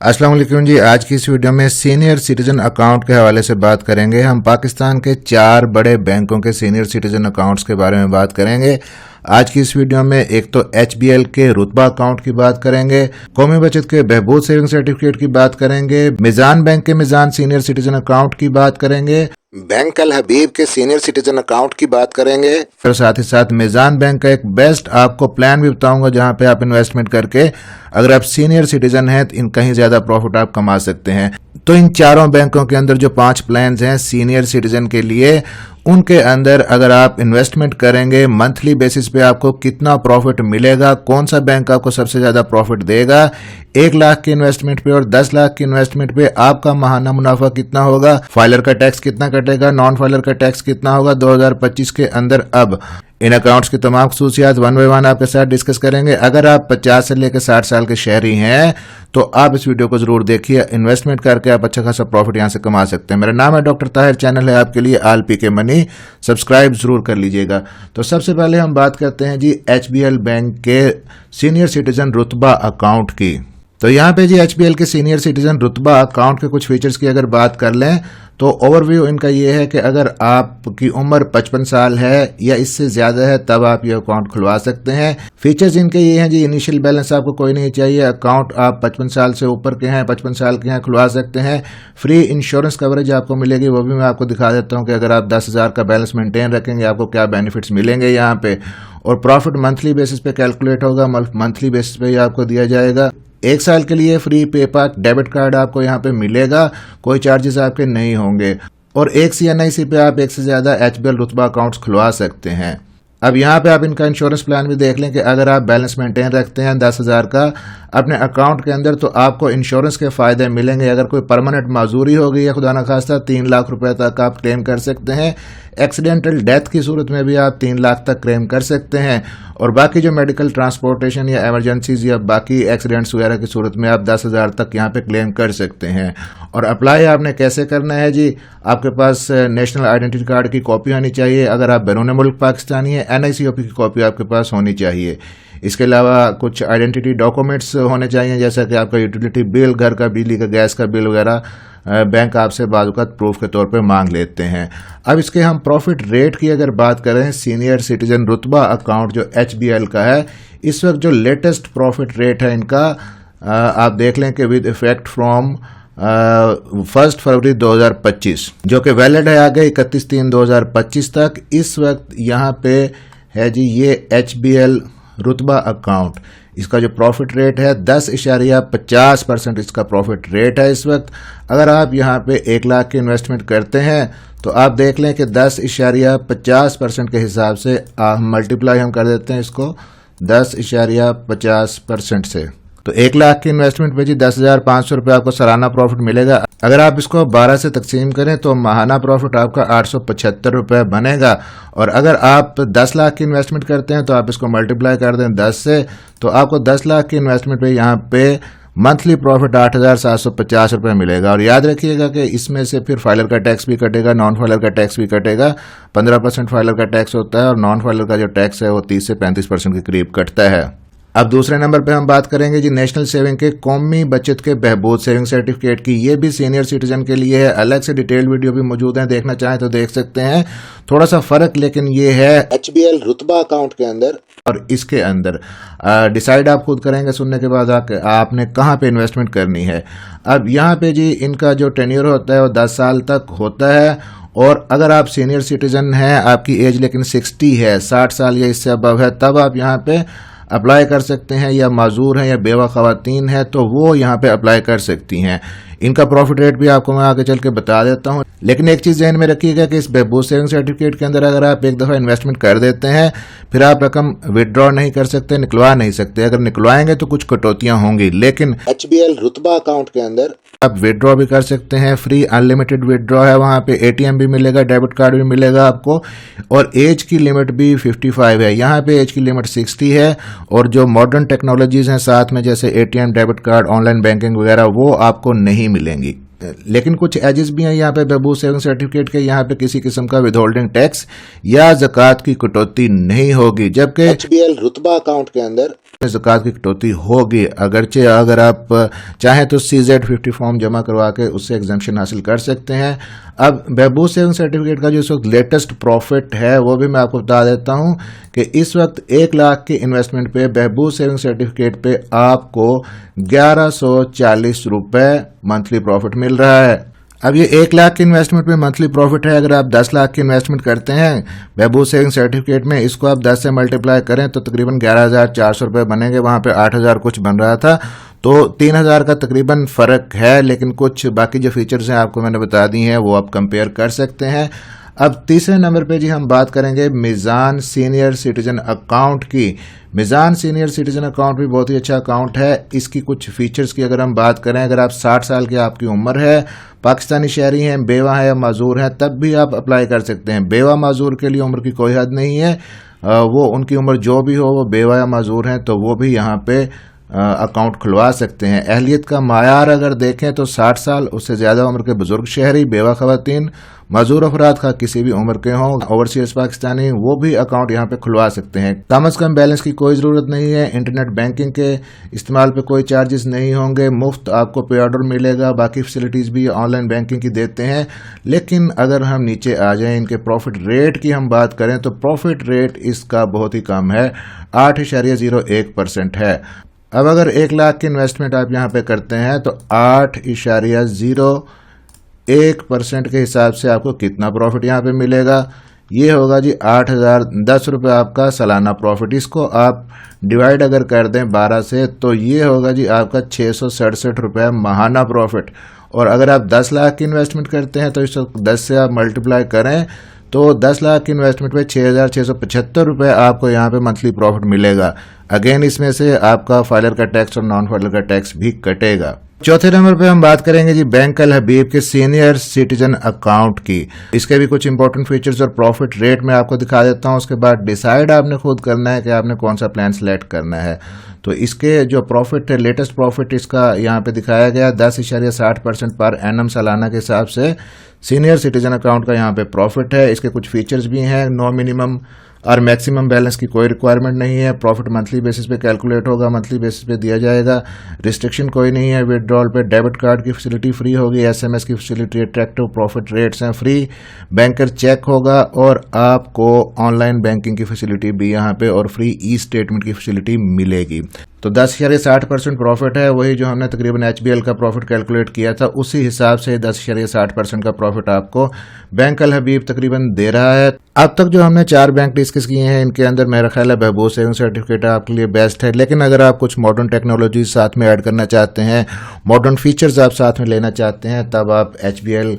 अस्सलाम वालेकुम जी। आज की इस वीडियो में सीनियर सिटीजन अकाउंट के हवाले से बात करेंगे। हम पाकिस्तान के 4 बड़े बैंकों के सीनियर सिटीजन अकाउंट्स के बारे में बात करेंगे। आज की इस वीडियो में एक तो HBL के रुतबा अकाउंट की बात करेंगे, कौमी बचत के बहबूद सेविंग सर्टिफिकेट की बात करेंगे, मिजान बैंक के मिजान सीनियर सिटीजन अकाउंट की बात करेंगे, बैंक अल हबीब के सीनियर सिटीजन अकाउंट की बात करेंगे, फिर साथ ही साथ मिजान बैंक का एक बेस्ट आपको प्लान भी बताऊंगा जहां पे आप इन्वेस्टमेंट करके अगर आप सीनियर सिटीजन हैं तो इन कहीं ज्यादा प्रॉफिट आप कमा सकते हैं। तो इन चारों बैंकों के अंदर जो 5 प्लान्स हैं सीनियर सिटीजन के लिए, उनके अंदर अगर आप इन्वेस्टमेंट करेंगे मंथली बेसिस पे आपको कितना प्रॉफिट मिलेगा, कौन सा बैंक आपको सबसे ज्यादा प्रॉफिट देगा, 1 लाख की इन्वेस्टमेंट पे और 10 लाख की इन्वेस्टमेंट पे आपका माहाना मुनाफा कितना होगा, फाइलर का टैक्स कितना कटेगा, नॉन फाइलर का टैक्स कितना होगा 2025 के अंदर। अब इन अकाउंट्स की तमाम खसूसियात वन बाय वन आपके साथ डिस्कस करेंगे। अगर आप 50 से लेकर 60 साल के शहरी हैं तो आप इस वीडियो को जरूर देखिए। इन्वेस्टमेंट करके आप अच्छा खासा प्रॉफिट यहां से कमा सकते हैं। मेरा नाम है डॉक्टर ताहिर, चैनल है आपके लिए आल पी के मनी, सब्सक्राइब जरूर कर लीजिएगा। तो सबसे पहले हम बात करते हैं जी HBL बैंक के सीनियर सिटीजन रुतबा अकाउंट की। तो यहाँ पे जी HBL के सीनियर सिटीजन रुतबा अकाउंट के कुछ फीचर्स की अगर बात कर लें तो ओवरव्यू इनका ये है कि अगर आपकी उम्र 55 साल है या इससे ज्यादा है तब आप ये अकाउंट खुलवा सकते हैं। फीचर्स इनके ये हैं जी, इनिशियल बैलेंस आपको कोई नहीं चाहिए, अकाउंट आप 55 साल से ऊपर के हैं, 55 साल के हैं, खुलवा सकते हैं। फ्री इंश्योरेंस कवरेज आपको मिलेगी, वो भी मैं आपको दिखा देता हूँ कि अगर आप 10,000 का बैलेंस मेंटेन रखेंगे आपको क्या बेनिफिट्स मिलेंगे यहाँ पे। और प्रॉफिट मंथली बेसिस पे कैलकुलेट होगा, मंथली बेसिस पे आपको दिया जाएगा। 1 साल के लिए फ्री पेपाल डेबिट कार्ड आपको यहाँ पे मिलेगा, कोई चार्जेस आपके नहीं होंगे। और एक CNIC पे आप 1 से ज्यादा HBL रुतबा अकाउंट्स खुलवा सकते हैं। अब यहाँ पे आप इनका इंश्योरेंस प्लान भी देख लें कि अगर आप बैलेंस मेंटेन रखते हैं 10,000 का अपने अकाउंट के अंदर तो आपको इंश्योरेंस के फायदे मिलेंगे। अगर कोई परमानेंट माजूरी हो गई है खुदा न खास्ता 3 लाख रुपए तक आप क्लेम कर सकते हैं। एक्सीडेंटल डेथ की सूरत में भी आप 3 लाख तक क्लेम कर सकते हैं। और बाकी जो मेडिकल ट्रांसपोर्टेशन या इमरजेंसीज या बाकी एक्सीडेंट्स वगैरह की सूरत में आप 10,000 तक यहाँ पे क्लेम कर सकते हैं। और अप्लाई आपने कैसे करना है जी, आपके पास नेशनल आइडेंटिटी कार्ड की कॉपी होनी चाहिए। अगर आप बैरून मुल्क पाकिस्तानी है NICOP की कॉपी आपके पास होनी चाहिए। इसके अलावा कुछ आइडेंटिटी डॉक्यूमेंट्स होने चाहिए जैसा कि आपका यूटिलिटी बिल, घर का बिजली का गैस का बिल वगैरह बैंक आपसे बाज़-औक़ात प्रूफ के तौर पे मांग लेते हैं। अब इसके हम प्रॉफिट रेट की अगर बात करें, सीनियर सिटीजन रुतबा अकाउंट जो HBL का है, इस वक्त जो लेटेस्ट प्रॉफिट रेट है इनका आप देख लें कि विद इफेक्ट फ्रॉम 1 फरवरी 2025 जो कि वैलिड है आगे 31/3/2025 तक। इस वक्त यहाँ पे है जी ये HBL रुतबा अकाउंट, इसका जो प्रॉफिट रेट है 10.50% इसका प्रॉफिट रेट है इस वक्त। अगर आप यहाँ पे 1 लाख की इन्वेस्टमेंट करते हैं तो आप देख लें कि 10.50% के हिसाब से मल्टीप्लाई हम कर देते हैं इसको 10.50% से, तो 1 लाख की इन्वेस्टमेंट पे जी 10,500 रुपये आपको सालाना प्रॉफिट मिलेगा। अगर आप इसको 12 से तकसीम करें तो माहाना प्रॉफिट आपका 875 रुपये बनेगा। और अगर आप 10 लाख की इन्वेस्टमेंट करते हैं तो आप इसको मल्टीप्लाई कर दें 10 से, तो आपको 10 लाख की इन्वेस्टमेंट पे यहाँ पे मंथली प्रॉफिट 8,750 रुपये मिलेगा। और याद रखिएगा कि इसमें से फिर फाइलर का टैक्स भी कटेगा, नॉन फाइलर का टैक्स भी कटेगा। 15% फाइलर का टैक्स होता है और नॉन फाइलर का जो टैक्स है वो 30 से 35% के करीब कटता है। अब दूसरे नंबर पे हम बात करेंगे जी नेशनल सेविंग के कौमी बचत के बहबूद सेविंग सर्टिफिकेट की। ये भी सीनियर सिटीजन के लिए है, अलग से डिटेल वीडियो भी मौजूद है, देखना चाहें तो देख सकते हैं। थोड़ा सा फर्क लेकिन ये है HBL रुतबा अकाउंट के अंदर और इसके अंदर। डिसाइड आप खुद करेंगे सुनने के बाद आपने कहाँ पे इन्वेस्टमेंट करनी है। अब यहाँ पे जी इनका जो टेन्योर होता है वो 10 साल तक होता है। और अगर आप सीनियर सिटीजन हैं, आपकी एज लेकिन 60 है, 60 साल या इससे अबव है, तब आप यहाँ पे अप्लाई कर सकते हैं। या माजूर हैं या बेवा खवातीन है तो वो यहाँ पे अप्लाई कर सकती हैं। इनका प्रॉफिट रेट भी आपको मैं आगे चल के बता देता हूँ। लेकिन एक चीज़ ध्यान में रखिएगा कि इस बहबूद सेविंग सर्टिफिकेट के अंदर अगर आप एक दफ़ा इन्वेस्टमेंट कर देते हैं फिर आप रकम विदड्रॉ नहीं कर सकते, निकलवा नहीं सकते। अगर निकलवाएंगे तो कुछ कटौतियां होंगी, लेकिन HBL रुतबा अकाउंट के अंदर आप विदड्रॉ भी कर सकते हैं। फ्री अनलिमिटेड विदड्रॉ है, वहाँ पे ATM भी मिलेगा, डेबिट कार्ड भी मिलेगा आपको। और एज की लिमिट भी 55 है, यहाँ पे एज की लिमिट 60 है। और जो मॉडर्न टेक्नोलॉजीज हैं साथ में जैसे ATM, debit card, online banking वगैरह वो आपको नहीं मिलेंगी। लेकिन कुछ एजेस भी हैं यहाँ पे बहबूद सेविंग सर्टिफिकेट के। यहाँ पे किसी किस्म का विदहोल्डिंग टैक्स या ज़कात की कटौती नहीं होगी, जबकि HBL रुतबा अकाउंट के अंदर ज़कात की कटौती होगी। अगरचे अगर आप चाहें तो CZ50 फॉर्म जमा करवा के उससे एग्जम्पशन हासिल कर सकते हैं। अब बहबूद सेविंग सर्टिफिकेट का जो इस वक्त लेटेस्ट प्रॉफिट है वो भी मैं आपको बता देता हूं कि इस वक्त 1 लाख के इन्वेस्टमेंट पे बहबूद सेविंग सर्टिफिकेट पे आपको 1140 रुपए मंथली प्रॉफिट मिल रहा है। अब ये 1 लाख के इन्वेस्टमेंट में मंथली प्रॉफिट है। अगर आप 10 लाख की इन्वेस्टमेंट करते हैं बहबूद सेविंग सर्टिफिकेट में, इसको आप 10 से मल्टीप्लाई करें तो तकरीबन 11,400 रुपये बनेंगे। वहाँ पे 8,000 कुछ बन रहा था, तो 3,000 का तकरीबन फ़र्क है। लेकिन कुछ बाकी जो फीचर्स हैं आपको मैंने बता दी हैं, वो आप कंपेयर कर सकते हैं। अब तीसरे नंबर पे जी हम बात करेंगे मीज़ान सीनियर सिटीजन अकाउंट की। मीज़ान सीनियर सिटीजन अकाउंट भी बहुत ही अच्छा अकाउंट है। इसकी कुछ फीचर्स की अगर हम बात करें, अगर आप 60 साल की आपकी उम्र है, पाकिस्तानी शहरी हैं, बेवा है या माजूर हैं, तब भी आप अप्लाई कर सकते हैं। बेवा माजूर के लिए उम्र की कोई हद नहीं है, वो उनकी उम्र जो भी हो, वो बेवा या माजूर हैं तो वो भी यहाँ पे अकाउंट खुलवा सकते हैं। अहलियत का मायार अगर देखें तो 60 साल, उससे ज़्यादा उम्र के बुजुर्ग शहरी, बेवा खवातीन, मजूर अफराद का किसी भी उम्र के हों, ओवरसीज पाकिस्तानी, वो भी अकाउंट यहाँ पे खुलवा सकते हैं। कम अज़ कम बैलेंस की कोई ज़रूरत नहीं है। इंटरनेट बैंकिंग के इस्तेमाल पे कोई चार्जेस नहीं होंगे, मुफ्त आपको पे ऑर्डर मिलेगा। बाकी फैसिलिटीज़ भी ऑनलाइन बैंकिंग की देते हैं। लेकिन अगर हम नीचे आ जाएं, इनके प्रॉफिट रेट की हम बात करें तो प्रॉफिट रेट इसका बहुत ही कम है, 8.01% है। अब अगर 1 लाख की इन्वेस्टमेंट आप यहाँ पे करते हैं तो 8.01% के हिसाब से आपको कितना प्रॉफिट यहाँ पे मिलेगा? ये होगा जी 8,010 रुपये आपका सालाना प्रॉफिट। इसको आप डिवाइड अगर कर दें 12 से तो ये होगा जी आपका 667 रुपये माहाना प्रॉफिट। और अगर आप 10 लाख की इन्वेस्टमेंट करते हैं तो इसको 10 से आप मल्टीप्लाई करें तो 10 लाख की इन्वेस्टमेंट पे 6,675 रुपये आपको यहाँ पे मंथली प्रॉफिट मिलेगा। अगेन इसमें से आपका फाइलर का टैक्स और नॉन फाइलर का टैक्स भी कटेगा। चौथे नंबर पे हम बात करेंगे जी बैंक अल हबीब के सीनियर सिटीजन अकाउंट की। इसके भी कुछ इंपॉर्टेंट फीचर्स और प्रॉफिट रेट मैं आपको दिखा देता हूँ। उसके बाद डिसाइड आपने खुद करना है कि आपने कौन सा प्लान सेलेक्ट करना है। तो इसके जो प्रॉफिट है, लेटेस्ट प्रॉफिट इसका यहाँ पे दिखाया गया 10.60% पर एनम सालाना के हिसाब से सीनियर सिटीजन अकाउंट का यहाँ पे प्रॉफिट है। इसके कुछ फीचर्स भी हैं, नो मिनिमम और मैक्सिमम बैलेंस की कोई रिक्वायरमेंट नहीं है। प्रॉफिट मंथली बेसिस पे कैलकुलेट होगा, मंथली बेसिस पे दिया जाएगा। रिस्ट्रिक्शन कोई नहीं है। विड्रॉल पे डेबिट कार्ड की फैसिलिटी फ्री होगी, SMS की फैसिलिटी, अट्रैक्टिव प्रॉफिट रेट्स हैं फ्री, बैंकर चेक होगा और आपको ऑनलाइन बैंकिंग की फैसिलिटी भी यहाँ पे और फ्री ई स्टेटमेंट की फैसिलिटी मिलेगी। तो 10.60% प्रॉफिट है, वही जो हमने तकरीबन HBL का प्रॉफिट कैलकुलेट किया था उसी हिसाब से 10.60% का प्रॉफिट आपको बैंक अल हबीब तकरीबन दे रहा है। अब तक जो हमने 4 बैंक डिस्कस किए हैं, इनके अंदर मेरा ख्याल है बहबूद सेविंग सर्टिफिकेट आपके लिए बेस्ट है। लेकिन अगर आप कुछ मॉडर्न टेक्नोलॉजी साथ में ऐड करना चाहते हैं, मॉडर्न फीचर्स आप साथ में लेना चाहते हैं, तब आप HBL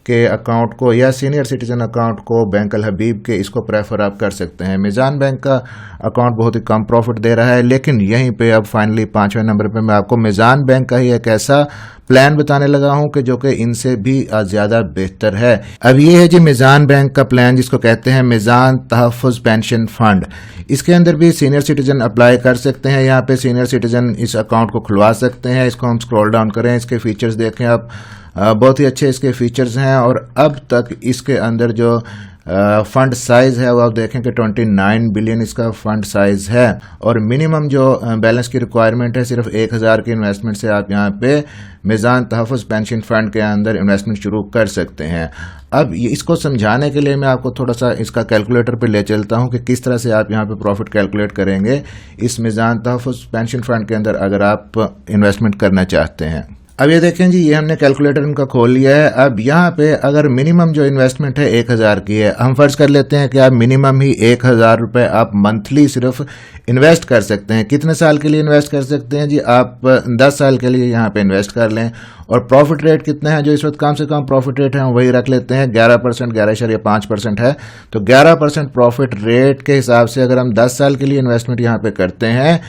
के अकाउंट को या सीनियर सिटीजन अकाउंट को बैंक अल हबीब के इसको प्रेफर आप कर सकते हैं। मीज़ान बैंक का अकाउंट बहुत ही कम प्रॉफिट दे रहा है, लेकिन यहीं पे अब फाइनली 5वें नंबर पे मैं आपको मीज़ान बैंक का ही एक ऐसा प्लान बताने लगा हूं कि जो कि इनसे भी ज़्यादा बेहतर है। अब ये है जी मीज़ान बैंक का प्लान, जिसको कहते हैं मीज़ान तहफ़्फ़ुज़ पेंशन फंड। इसके अंदर भी सीनियर सिटीजन अप्लाई कर सकते हैं। यहाँ पे सीनियर सिटीजन इस अकाउंट को खुलवा सकते हैं। इसको हम स्क्रॉल डाउन करें, इसके फीचर्स देखें आप, बहुत ही अच्छे इसके फीचर्स हैं। और अब तक इसके अंदर जो फंड साइज़ है वो आप देखें कि 29 बिलियन इसका फंड साइज़ है। और मिनिमम जो बैलेंस की रिक्वायरमेंट है सिर्फ 1,000 की इन्वेस्टमेंट से आप यहाँ पे मीज़ान तहफ़्फ़ुज़ पेंशन फंड के अंदर इन्वेस्टमेंट शुरू कर सकते हैं। अब इसको समझाने के लिए मैं आपको थोड़ा सा इसका कैलकुलेटर पे ले चलता हूँ कि किस तरह से आप यहाँ पे प्रॉफिट कैलकुलेट करेंगे इस मीज़ान तहफ़्फ़ुज़ पेंशन फंड के अंदर अगर आप इन्वेस्टमेंट करना चाहते हैं। अब ये देखें जी, ये हमने कैलकुलेटर इनका खोल लिया है। अब यहाँ पे अगर मिनिमम जो इन्वेस्टमेंट है 1,000 की है, हम फर्ज कर लेते हैं कि आप मिनिमम ही 1,000 रुपये आप मंथली सिर्फ इन्वेस्ट कर सकते हैं। कितने साल के लिए इन्वेस्ट कर सकते हैं जी? आप 10 साल के लिए यहाँ पे इन्वेस्ट कर लें। और प्रॉफिट रेट कितना है जो इस वक्त कम से कम प्रॉफिट रेट है हम वही रख लेते हैं, 11%, 11.5% है। तो 11% प्रॉफिट रेट के हिसाब से अगर हम 10 साल के लिए इन्वेस्टमेंट यहाँ पे करते हैं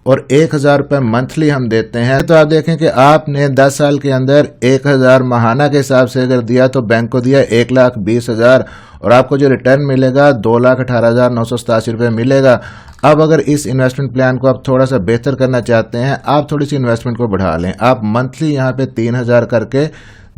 और 1000 रुपये मंथली हम देते हैं, तो आप देखें कि आपने 10 साल के अंदर 1000 माहाना के हिसाब से अगर दिया तो बैंक को दिया 1,20,000 और आपको जो रिटर्न मिलेगा 2,18,987 रुपये मिलेगा। अब अगर इस इन्वेस्टमेंट प्लान को आप थोड़ा सा बेहतर करना चाहते हैं, आप थोड़ी सी इन्वेस्टमेंट को बढ़ा लें, आप मंथली यहाँ पे 3,000 करके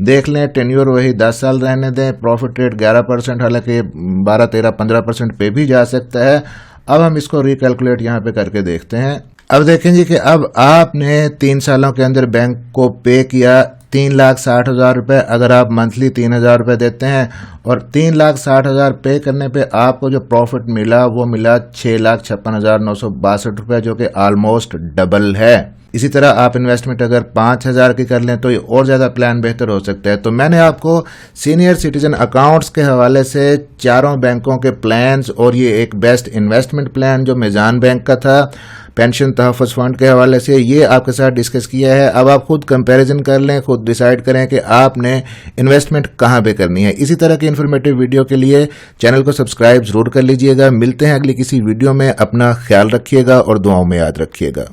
देख लें, टेन्योर वही 10 साल रहने दें, प्रॉफिट रेट 11%, हालांकि 12, 13, 15% पे भी जा सकता है। अब हम इसको रिकैलकुलेट यहाँ पे करके देखते हैं। अब देखें जी कि अब आपने 3 सालों के अंदर बैंक को पे किया 3,60,000 रुपये। अगर आप मंथली 3,000 रुपये देते हैं और 3,60,000 पे करने पे आपको जो प्रॉफिट मिला वो मिला 6,56,962 रुपये, जो कि ऑलमोस्ट डबल है। इसी तरह आप इन्वेस्टमेंट अगर 5,000 की कर लें तो ये और ज़्यादा प्लान बेहतर हो सकता है। तो मैंने आपको सीनियर सिटीजन अकाउंट्स के हवाले से चारों बैंकों के प्लान्स और ये एक बेस्ट इन्वेस्टमेंट प्लान जो मीज़ान बैंक का था पेंशन तहफ़्फ़ुज़ फंड के हवाले से, ये आपके साथ डिस्कस किया है। अब आप खुद कंपैरिजन कर लें, खुद डिसाइड करें कि आपने इन्वेस्टमेंट कहाँ पे करनी है। इसी तरह की इन्फॉर्मेटिव वीडियो के लिए चैनल को सब्सक्राइब ज़रूर कर लीजिएगा। मिलते हैं अगली किसी वीडियो में। अपना ख्याल रखिएगा और दुआओं में याद रखिएगा।